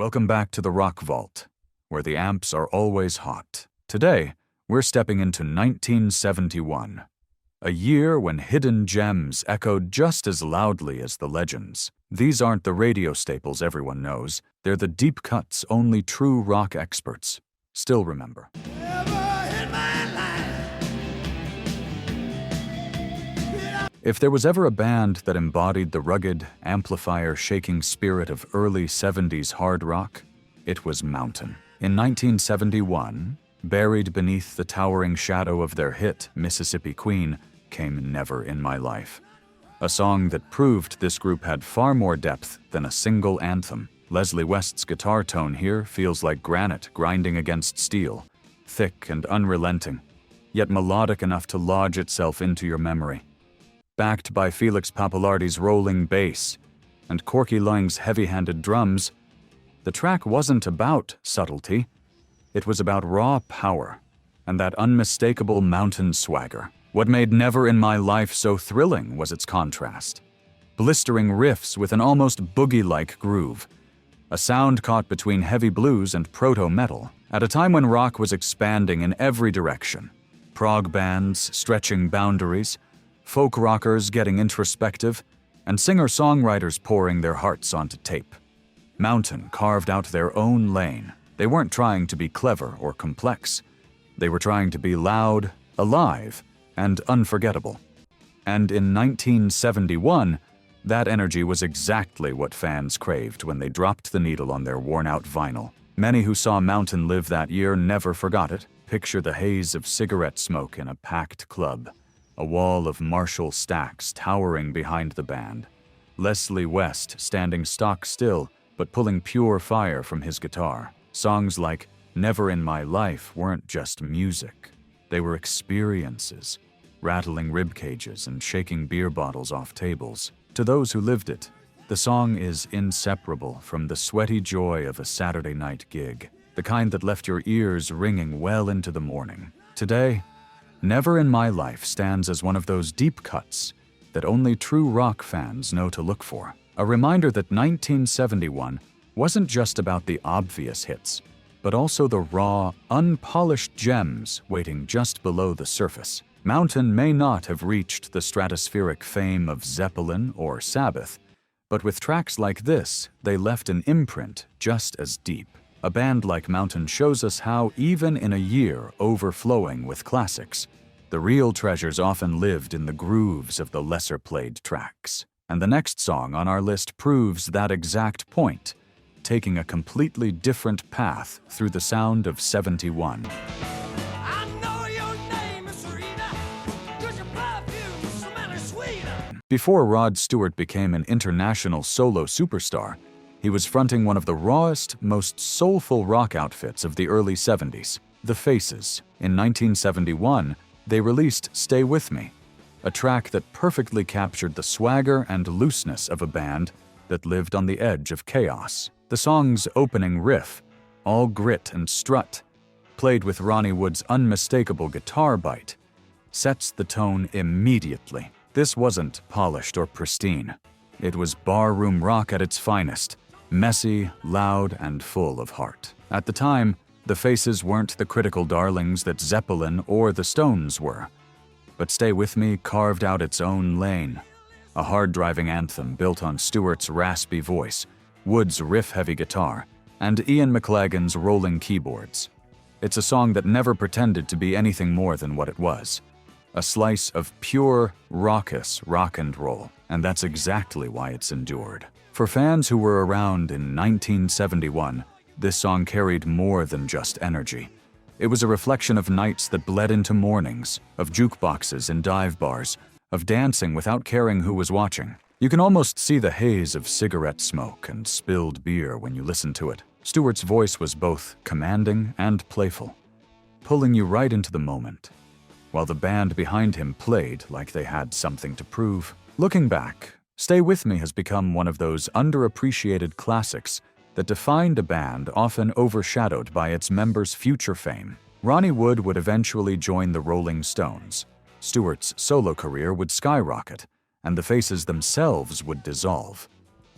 Welcome back to the Rock Vault, where the amps are always hot. Today, we're stepping into 1971, a year when hidden gems echoed just as loudly as the legends. These aren't the radio staples everyone knows, they're the deep cuts only true rock experts still remember. If there was ever a band that embodied the rugged, amplifier-shaking spirit of early 70s hard rock, it was Mountain. In 1971, buried beneath the towering shadow of their hit, Mississippi Queen, came Never in My Life. A song that proved this group had far more depth than a single anthem. Leslie West's guitar tone here feels like granite grinding against steel, thick and unrelenting, yet melodic enough to lodge itself into your memory. Backed by Felix Pappalardi's rolling bass and Corky Laing's heavy-handed drums, the track wasn't about subtlety. It was about raw power and that unmistakable mountain swagger. What made Never in My Life so thrilling was its contrast. Blistering riffs with an almost boogie-like groove, a sound caught between heavy blues and proto-metal, at a time when rock was expanding in every direction. Prog bands stretching boundaries, folk rockers getting introspective, and singer-songwriters pouring their hearts onto tape. Mountain carved out their own lane. They weren't trying to be clever or complex. They were trying to be loud, alive, and unforgettable. And in 1971, that energy was exactly what fans craved when they dropped the needle on their worn-out vinyl. Many who saw Mountain live that year never forgot it. Picture the haze of cigarette smoke in a packed club. A wall of Marshall stacks towering behind the band. Leslie West standing stock still, but pulling pure fire from his guitar. Songs like Never in My Life weren't just music. They were experiences, rattling rib cages and shaking beer bottles off tables. To those who lived it, the song is inseparable from the sweaty joy of a Saturday night gig, the kind that left your ears ringing well into the morning. Today, Never in My Life stands as one of those deep cuts that only true rock fans know to look for. A reminder that 1971 wasn't just about the obvious hits, but also the raw, unpolished gems waiting just below the surface. Mountain may not have reached the stratospheric fame of Zeppelin or Sabbath, but with tracks like this, they left an imprint just as deep. A band like Mountain shows us how, even in a year overflowing with classics, the real treasures often lived in the grooves of the lesser-played tracks. And the next song on our list proves that exact point, taking a completely different path through the sound of 71. I know your name is Rita, 'cause your perfume smells sweeter. Before Rod Stewart became an international solo superstar, he was fronting one of the rawest, most soulful rock outfits of the early 70s, The Faces. In 1971, they released Stay With Me, a track that perfectly captured the swagger and looseness of a band that lived on the edge of chaos. The song's opening riff, all grit and strut, played with Ronnie Wood's unmistakable guitar bite, sets the tone immediately. This wasn't polished or pristine. It was barroom rock at its finest, messy, loud, and full of heart. At the time, the Faces weren't the critical darlings that Zeppelin or the Stones were. But Stay With Me carved out its own lane, a hard-driving anthem built on Stewart's raspy voice, Wood's riff-heavy guitar, and Ian McLagan's rolling keyboards. It's a song that never pretended to be anything more than what it was, a slice of pure, raucous rock and roll, and that's exactly why it's endured. For fans who were around in 1971, this song carried more than just energy. It was a reflection of nights that bled into mornings, of jukeboxes in dive bars, of dancing without caring who was watching. You can almost see the haze of cigarette smoke and spilled beer when you listen to it. Stewart's voice was both commanding and playful, pulling you right into the moment, while the band behind him played like they had something to prove. Looking back, Stay With Me has become one of those underappreciated classics that defined a band often overshadowed by its members' future fame. Ronnie Wood would eventually join the Rolling Stones. Stewart's solo career would skyrocket, and the Faces themselves would dissolve.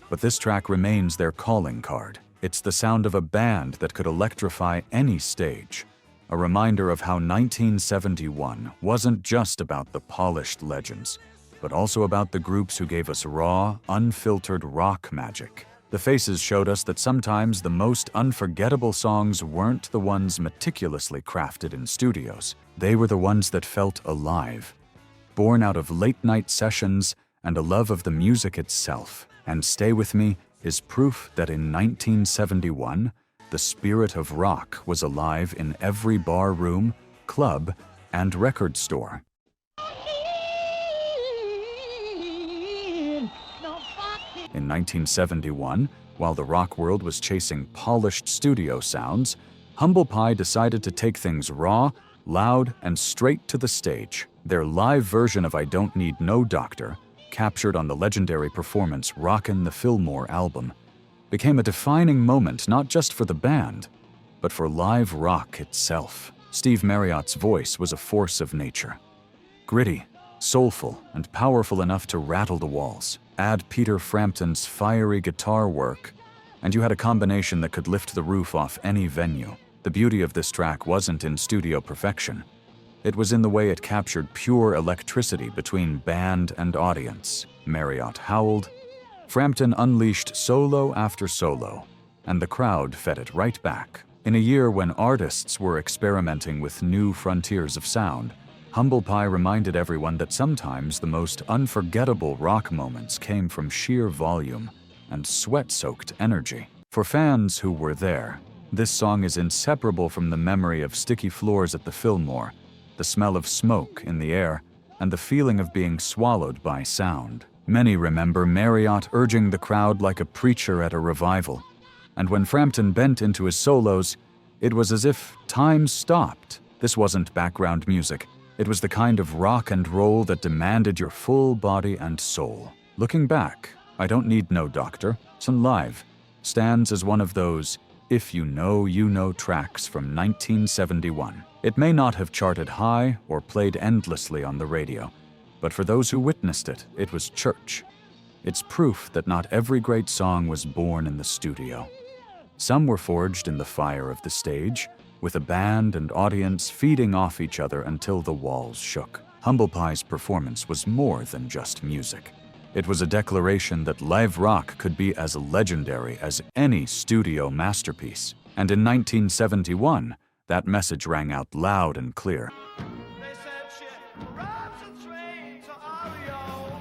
But this track remains their calling card. It's the sound of a band that could electrify any stage. A reminder of how 1971 wasn't just about the polished legends, but also about the groups who gave us raw, unfiltered rock magic. The Faces showed us that sometimes the most unforgettable songs weren't the ones meticulously crafted in studios. They were the ones that felt alive, born out of late-night sessions and a love of the music itself. And Stay With Me is proof that in 1971, the spirit of rock was alive in every bar room, club, and record store. In 1971, while the rock world was chasing polished studio sounds, Humble Pie decided to take things raw, loud, and straight to the stage. Their live version of I Don't Need No Doctor, captured on the legendary performance Rockin' the Fillmore album, became a defining moment not just for the band, but for live rock itself. Steve Marriott's voice was a force of nature. Gritty, soulful, and powerful enough to rattle the walls. Add Peter Frampton's fiery guitar work, and you had a combination that could lift the roof off any venue. The beauty of this track wasn't in studio perfection. It was in the way it captured pure electricity between band and audience. Marriott howled, Frampton unleashed solo after solo, and the crowd fed it right back. In a year when artists were experimenting with new frontiers of sound, Humble Pie reminded everyone that sometimes the most unforgettable rock moments came from sheer volume and sweat-soaked energy. For fans who were there, this song is inseparable from the memory of sticky floors at the Fillmore, the smell of smoke in the air, and the feeling of being swallowed by sound. Many remember Marriott urging the crowd like a preacher at a revival, and when Frampton bent into his solos, it was as if time stopped. This wasn't background music. It was the kind of rock and roll that demanded your full body and soul. Looking back, I Don't Need No Doctor, Sun Live, stands as one of those If You Know tracks from 1971. It may not have charted high or played endlessly on the radio, but for those who witnessed it, it was church. It's proof that not every great song was born in the studio. Some were forged in the fire of the stage, with a band and audience feeding off each other until the walls shook. Humble Pie's performance was more than just music. It was a declaration that live rock could be as legendary as any studio masterpiece. And in 1971, that message rang out loud and clear. They said shit rides a train to Oreo.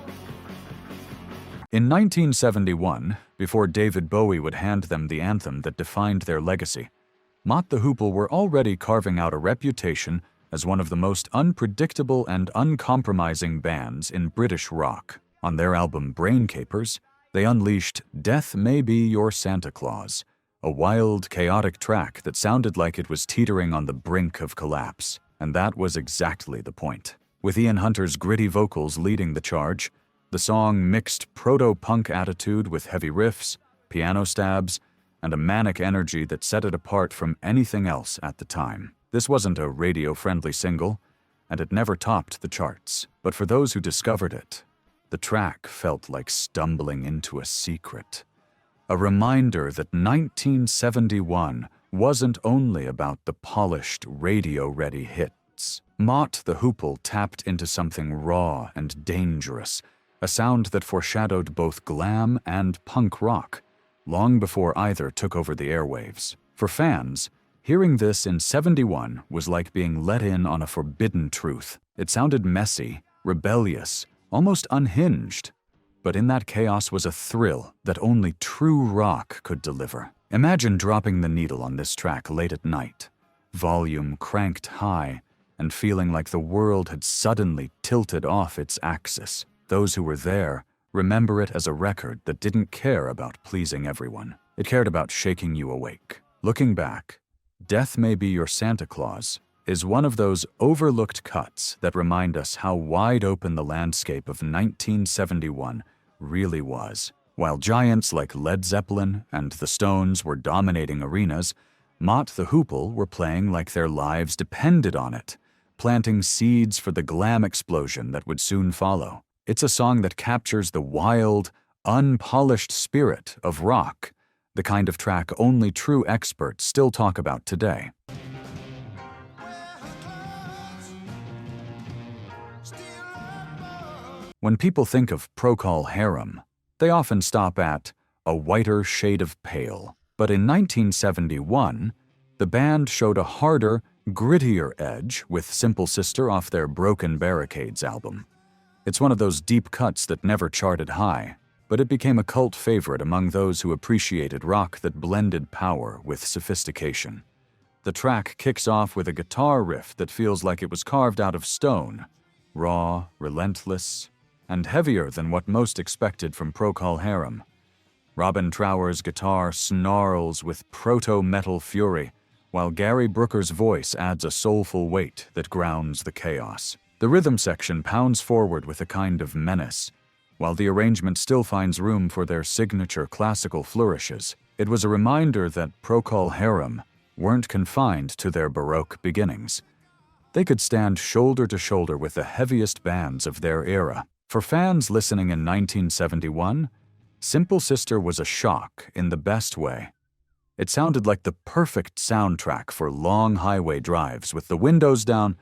In 1971, before David Bowie would hand them the anthem that defined their legacy, Mott the Hoople were already carving out a reputation as one of the most unpredictable and uncompromising bands in British rock. On their album Brain Capers, they unleashed Death May Be Your Santa Claus, a wild, chaotic track that sounded like it was teetering on the brink of collapse. And that was exactly the point. With Ian Hunter's gritty vocals leading the charge, the song mixed proto-punk attitude with heavy riffs, piano stabs, and a manic energy that set it apart from anything else at the time. This wasn't a radio-friendly single, and it never topped the charts. But for those who discovered it, the track felt like stumbling into a secret. A reminder that 1971 wasn't only about the polished, radio-ready hits. Mott the Hoople tapped into something raw and dangerous, a sound that foreshadowed both glam and punk rock, long before either took over the airwaves. For fans, hearing this in '71 was like being let in on a forbidden truth. It sounded messy, rebellious, almost unhinged, but in that chaos was a thrill that only true rock could deliver. Imagine dropping the needle on this track late at night, volume cranked high, and feeling like the world had suddenly tilted off its axis. Those who were there remember it as a record that didn't care about pleasing everyone. It cared about shaking you awake. Looking back, Death May Be Your Santa Claus is one of those overlooked cuts that remind us how wide open the landscape of 1971 really was. While giants like Led Zeppelin and the Stones were dominating arenas, Mott the Hoople were playing like their lives depended on it, planting seeds for the glam explosion that would soon follow. It's a song that captures the wild, unpolished spirit of rock the kind of track only true experts still talk about today. When people think of Procol Harum, they often stop at a whiter shade of pale. But in 1971, the band showed a harder, grittier edge with Simple Sister off their Broken Barricades album. It's one of those deep cuts that never charted high, but it became a cult favorite among those who appreciated rock that blended power with sophistication. The track kicks off with a guitar riff that feels like it was carved out of stone, raw, relentless, and heavier than what most expected from Procol Harum. Robin Trower's guitar snarls with proto-metal fury, while Gary Brooker's voice adds a soulful weight that grounds the chaos. The rhythm section pounds forward with a kind of menace, while the arrangement still finds room for their signature classical flourishes. It was a reminder that Procol Harum weren't confined to their Baroque beginnings. They could stand shoulder to shoulder with the heaviest bands of their era. For fans listening in 1971, Simple Sister was a shock in the best way. It sounded like the perfect soundtrack for long highway drives with the windows down,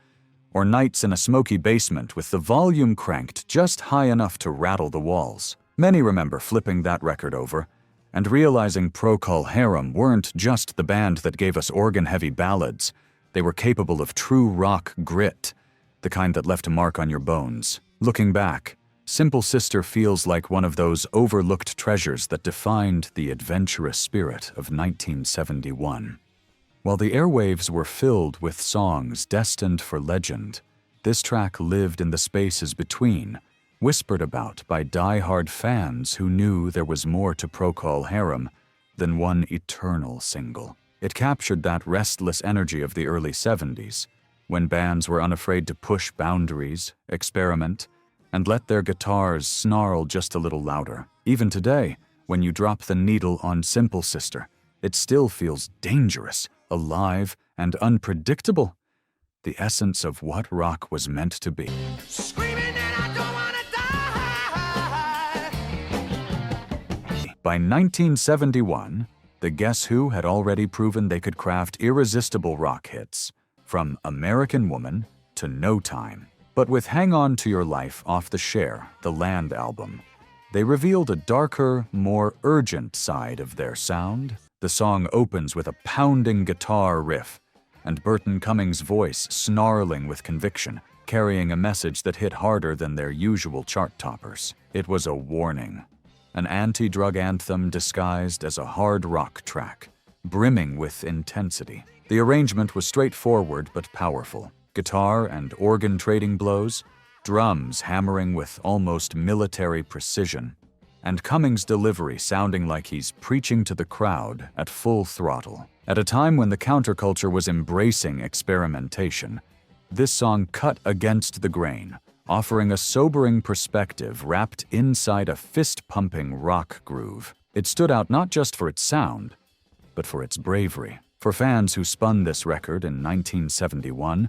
or nights in a smoky basement with the volume cranked just high enough to rattle the walls. Many remember flipping that record over and realizing Procol Harum weren't just the band that gave us organ-heavy ballads. They were capable of true rock grit, the kind that left a mark on your bones. Looking back, Simple Sister feels like one of those overlooked treasures that defined the adventurous spirit of 1971. While the airwaves were filled with songs destined for legend, this track lived in the spaces between, whispered about by die-hard fans who knew there was more to Procol Harum than one eternal single. It captured that restless energy of the early 70s, when bands were unafraid to push boundaries, experiment, and let their guitars snarl just a little louder. Even today, when you drop the needle on Simple Sister, it still feels dangerous, alive, and unpredictable. The essence of what rock was meant to be. Screaming that I don't wanna die. By 1971, the Guess Who had already proven they could craft irresistible rock hits, from American Woman to No Time. But with Hang On to Your Life off the Cher, the Land album, they revealed a darker, more urgent side of their sound. The song opens with a pounding guitar riff, and Burton Cummings' voice snarling with conviction, carrying a message that hit harder than their usual chart toppers. It was a warning, an anti-drug anthem disguised as a hard rock track, brimming with intensity. The arrangement was straightforward but powerful. Guitar and organ trading blows, drums hammering with almost military precision, and Cummings' delivery sounding like he's preaching to the crowd at full throttle. At a time when the counterculture was embracing experimentation, this song cut against the grain, offering a sobering perspective wrapped inside a fist-pumping rock groove. It stood out not just for its sound, but for its bravery. For fans who spun this record in 1971,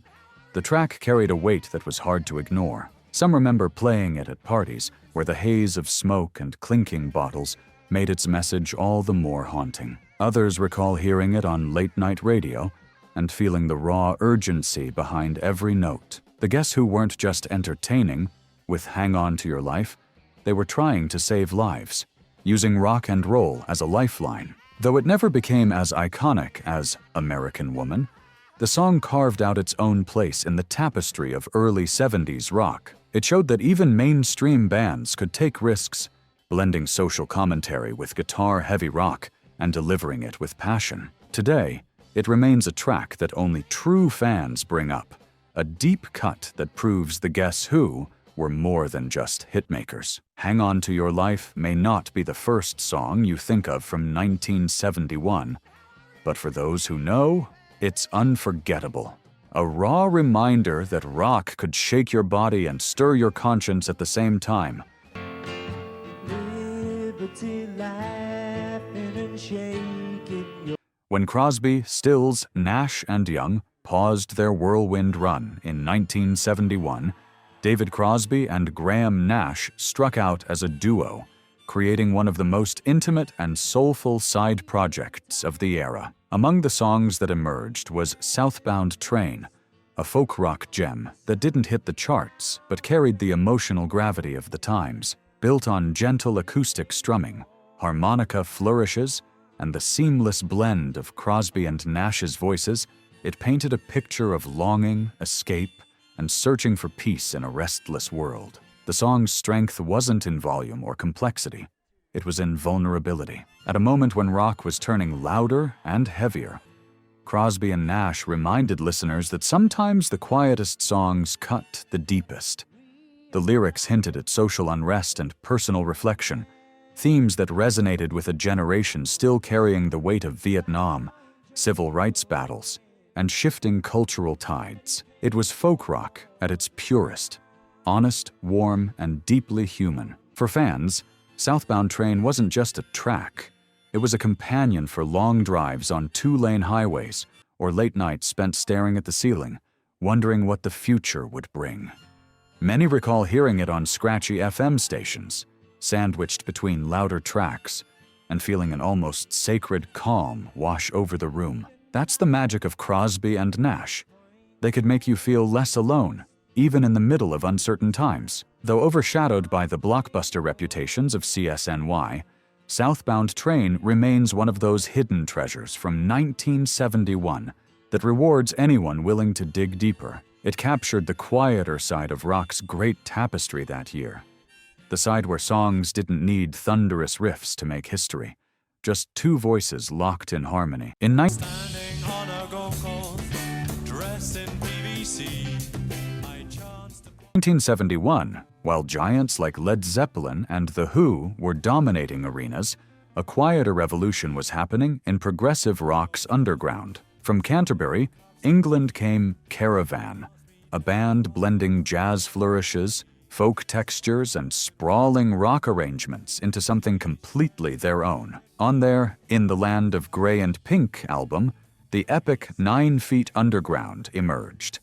the track carried a weight that was hard to ignore. Some remember playing it at parties, where the haze of smoke and clinking bottles made its message all the more haunting. Others recall hearing it on late-night radio and feeling the raw urgency behind every note. The Guess Who weren't just entertaining with Hang On to Your Life, they were trying to save lives, using rock and roll as a lifeline. Though it never became as iconic as American Woman, the song carved out its own place in the tapestry of early 70s rock. It showed that even mainstream bands could take risks, blending social commentary with guitar-heavy rock and delivering it with passion. Today, it remains a track that only true fans bring up, a deep cut that proves the Guess Who were more than just hitmakers. Hang On to Your Life may not be the first song you think of from 1971, but for those who know, it's unforgettable. A raw reminder that rock could shake your body and stir your conscience at the same time. Liberty, laughing and shaking your... When Crosby, Stills, Nash, and Young paused their whirlwind run in 1971, David Crosby and Graham Nash struck out as a duo, creating one of the most intimate and soulful side projects of the era. Among the songs that emerged was Southbound Train, a folk rock gem that didn't hit the charts but carried the emotional gravity of the times. Built on gentle acoustic strumming, harmonica flourishes, and the seamless blend of Crosby and Nash's voices, it painted a picture of longing, escape, and searching for peace in a restless world. The song's strength wasn't in volume or complexity. It was in vulnerability. At a moment when rock was turning louder and heavier, Crosby and Nash reminded listeners that sometimes the quietest songs cut the deepest. The lyrics hinted at social unrest and personal reflection, themes that resonated with a generation still carrying the weight of Vietnam, civil rights battles, and shifting cultural tides. It was folk rock at its purest, honest, warm, and deeply human. For fans, Southbound Train wasn't just a track. It was a companion for long drives on two-lane highways or late nights spent staring at the ceiling, wondering what the future would bring. Many recall hearing it on scratchy FM stations, sandwiched between louder tracks, and feeling an almost sacred calm wash over the room. That's the magic of Crosby and Nash. They could make you feel less alone, even in the middle of uncertain times. Though overshadowed by the blockbuster reputations of CSNY, Southbound Train remains one of those hidden treasures from 1971 that rewards anyone willing to dig deeper. It captured the quieter side of rock's great tapestry that year, the side where songs didn't need thunderous riffs to make history, just two voices locked in harmony. In 1971, while giants like Led Zeppelin and The Who were dominating arenas, a quieter revolution was happening in progressive rock's underground. From Canterbury, England came Caravan, a band blending jazz flourishes, folk textures, and sprawling rock arrangements into something completely their own. On their In the Land of Grey and Pink album, the epic 9 Feet Underground emerged,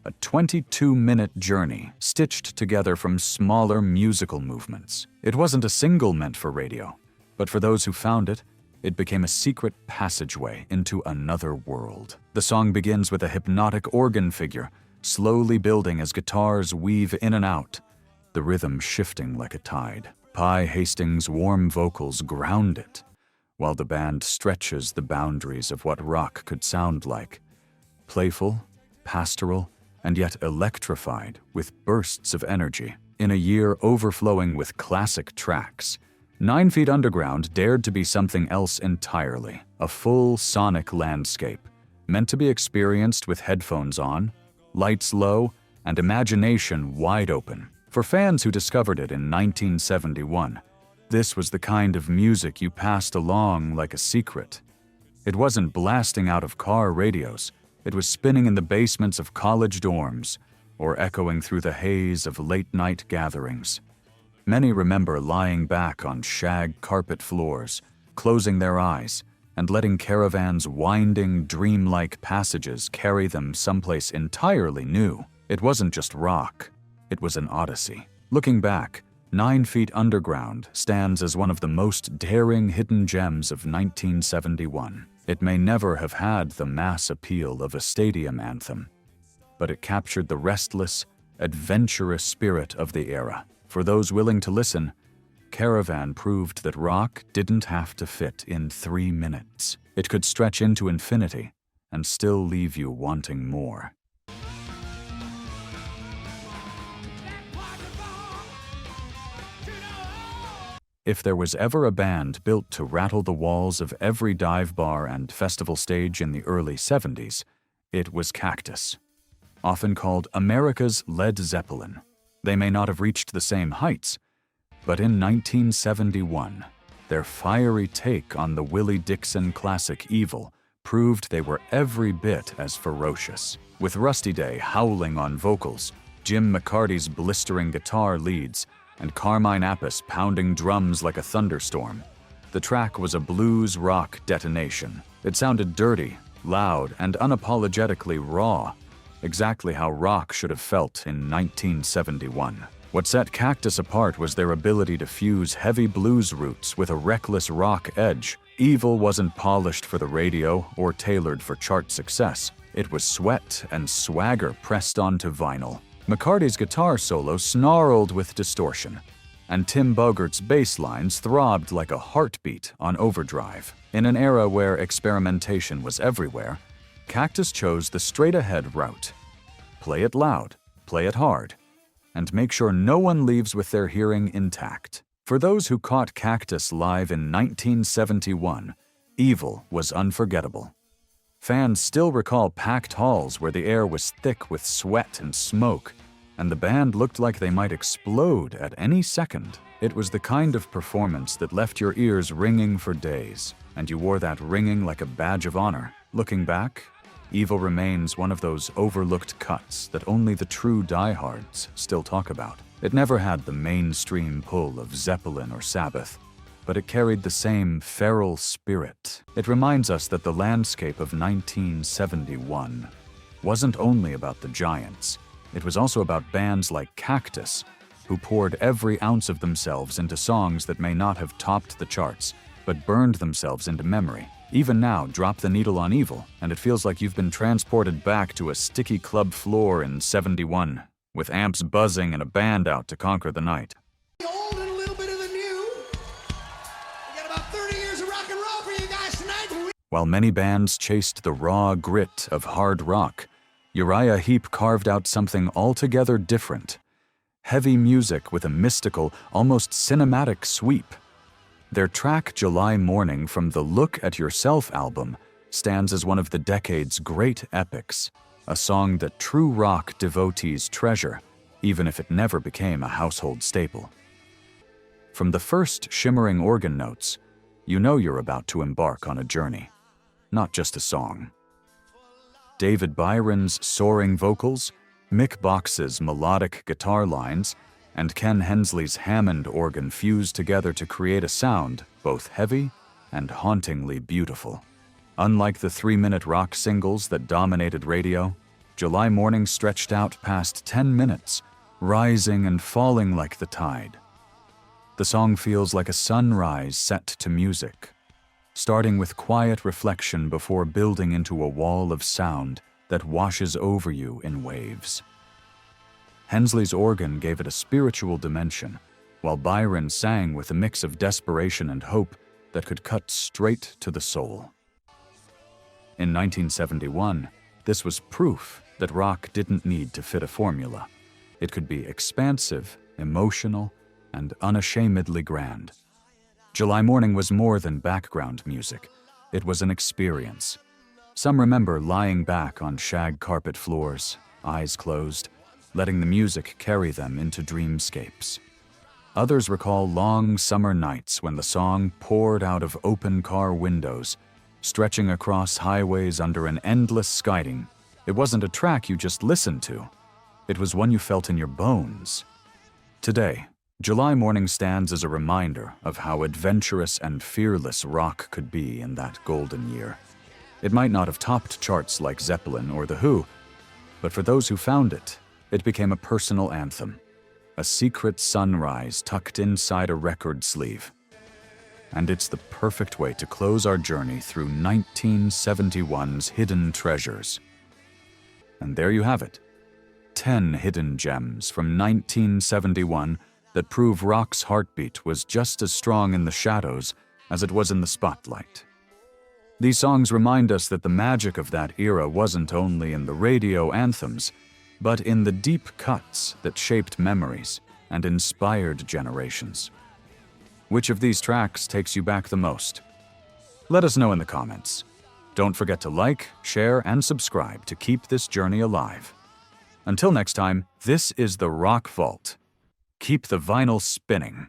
a 22-minute journey stitched together from smaller musical movements. It wasn't a single meant for radio, but for those who found it, it became a secret passageway into another world. The song begins with a hypnotic organ figure, slowly building as guitars weave in and out, the rhythm shifting like a tide. Pi Hastings' warm vocals ground it, while the band stretches the boundaries of what rock could sound like. Playful, pastoral, and yet electrified with bursts of energy. In a year overflowing with classic tracks, 9 Feet Underground dared to be something else entirely, a full sonic landscape, meant to be experienced with headphones on, lights low, and imagination wide open. For fans who discovered it in 1971, this was the kind of music you passed along like a secret. It wasn't blasting out of car radios, it was spinning in the basements of college dorms, or echoing through the haze of late-night gatherings. Many remember lying back on shag carpet floors, closing their eyes, and letting Caravan's winding, dreamlike passages carry them someplace entirely new. It wasn't just rock, it was an odyssey. Looking back, 9 Feet Underground stands as one of the most daring hidden gems of 1971. It may never have had the mass appeal of a stadium anthem, but it captured the restless, adventurous spirit of the era. For those willing to listen, Caravan proved that rock didn't have to fit in 3 minutes. It could stretch into infinity and still leave you wanting more. If there was ever a band built to rattle the walls of every dive bar and festival stage in the early 70s, it was Cactus. Often called America's Led Zeppelin, they may not have reached the same heights, but in 1971, their fiery take on the Willie Dixon classic Evil proved they were every bit as ferocious. With Rusty Day howling on vocals, Jim McCarty's blistering guitar leads, and Carmine Appice pounding drums like a thunderstorm, the track was a blues rock detonation. It sounded dirty, loud, and unapologetically raw, exactly how rock should have felt in 1971. What set Cactus apart was their ability to fuse heavy blues roots with a reckless rock edge. Evil wasn't polished for the radio or tailored for chart success. It was sweat and swagger pressed onto vinyl. McCarthy's guitar solo snarled with distortion, and Tim Bogart's bass lines throbbed like a heartbeat on overdrive. In an era where experimentation was everywhere, Cactus chose the straight-ahead route. Play it loud, play it hard, and make sure no one leaves with their hearing intact. For those who caught Cactus live in 1971, Evil was unforgettable. Fans still recall packed halls where the air was thick with sweat and smoke, and the band looked like they might explode at any second. It was the kind of performance that left your ears ringing for days, and you wore that ringing like a badge of honor. Looking back, Evil remains one of those overlooked cuts that only the true diehards still talk about. It never had the mainstream pull of Zeppelin or Sabbath, but it carried the same feral spirit. It reminds us that the landscape of 1971 wasn't only about the giants. It was also about bands like Cactus, who poured every ounce of themselves into songs that may not have topped the charts, but burned themselves into memory. Even now, drop the needle on Evil, and it feels like you've been transported back to a sticky club floor in '71, with amps buzzing and a band out to conquer the night. The old and a little bit of the new. We got about 30 years of rock and roll for you guys tonight. While many bands chased the raw grit of hard rock, Uriah Heep carved out something altogether different. Heavy music with a mystical, almost cinematic sweep. Their track July Morning from the Look at Yourself album stands as one of the decade's great epics, a song that true rock devotees treasure, even if it never became a household staple. From the first shimmering organ notes, you know you're about to embark on a journey, not just a song. David Byron's soaring vocals, Mick Box's melodic guitar lines, and Ken Hensley's Hammond organ fused together to create a sound both heavy and hauntingly beautiful. Unlike the 3-minute rock singles that dominated radio, July Morning stretched out past 10 minutes, rising and falling like the tide. The song feels like a sunrise set to music, starting with quiet reflection before building into a wall of sound that washes over you in waves. Hensley's organ gave it a spiritual dimension, while Byron sang with a mix of desperation and hope that could cut straight to the soul. In 1971, this was proof that rock didn't need to fit a formula. It could be expansive, emotional, and unashamedly grand. July Morning was more than background music. It was an experience. Some remember lying back on shag carpet floors, eyes closed, letting the music carry them into dreamscapes. Others recall long summer nights when the song poured out of open car windows, stretching across highways under an endless skyline. It wasn't a track you just listened to. It was one you felt in your bones. Today, July Morning stands as a reminder of how adventurous and fearless rock could be in that golden year. It might not have topped charts like Zeppelin or The Who, but for those who found it, it became a personal anthem, a secret sunrise tucked inside a record sleeve. And it's the perfect way to close our journey through 1971's hidden treasures. And there you have it, 10 hidden gems from 1971 that prove rock's heartbeat was just as strong in the shadows as it was in the spotlight. These songs remind us that the magic of that era wasn't only in the radio anthems, but in the deep cuts that shaped memories and inspired generations. Which of these tracks takes you back the most? Let us know in the comments. Don't forget to like, share, and subscribe to keep this journey alive. Until next time, this is the Rock Vault. Keep the vinyl spinning.